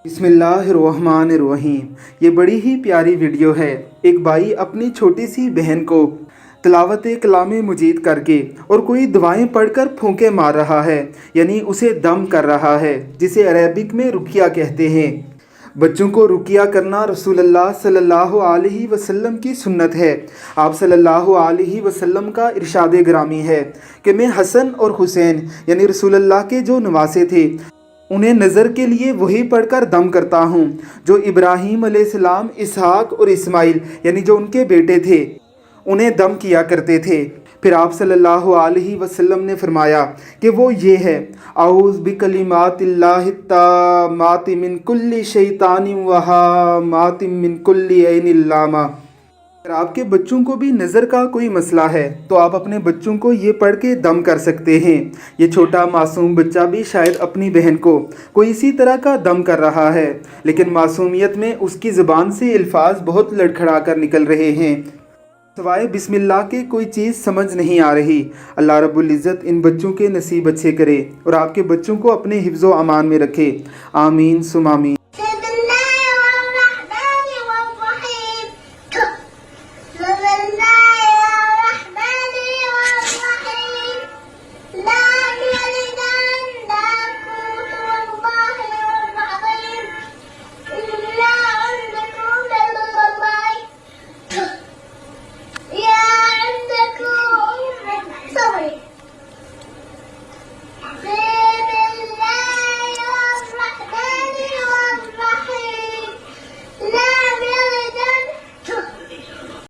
बिस्मिल्लाहिर्रहमानिर्रहीम। ये बड़ी ही प्यारी वीडियो है। एक भाई अपनी छोटी सी बहन को तिलावत कलाम मजीद करके और कोई दुआएं पढ़कर फूंके मार रहा है, यानी उसे दम कर रहा है, जिसे अरबिक में रुकिया कहते हैं। बच्चों को रुकिया करना रसूलुल्लाह सल्लल्लाहु अलैहि वसल्लम की सुन्नत है। आप सल्लल्लाहु अलैहि वसल्लम का इरशाद ग्रामी है कि मैं हसन और हुसैन यानी रसूलुल्लाह के जो नवासे थे उन्हें नज़र के लिए वही पढ़कर दम करता हूँ जो इब्राहीम अलैहिस्सलाम, इसहाक और इस्माइल यानी जो उनके बेटे थे उन्हें दम किया करते थे। फिर आप सल्लल्लाहु अलैहि वसल्लम ने फरमाया कि वो ये है, आऊज़ बिकलिमातिल्लाहि ताम्माति मिन कुल्ली शैतानिन व हाम्मातिन मिन कुल्ली ऐनिन लामा। अगर आपके बच्चों को भी नज़र का कोई मसला है तो आप अपने बच्चों को ये पढ़ के दम कर सकते हैं। ये छोटा मासूम बच्चा भी शायद अपनी बहन को कोई इसी तरह का दम कर रहा है, लेकिन मासूमियत में उसकी ज़ुबान से अल्फाज बहुत लड़खड़ा कर निकल रहे हैं, सवाए बिस्मिल्लाह के कोई चीज़ समझ नहीं आ रही। अल्लाह रब्बुल इज़्ज़त इन बच्चों के नसीब अच्छे करे और आपके बच्चों को अपने हिफ्ज़ो अमान में रखे। आमीन सुम आमीन।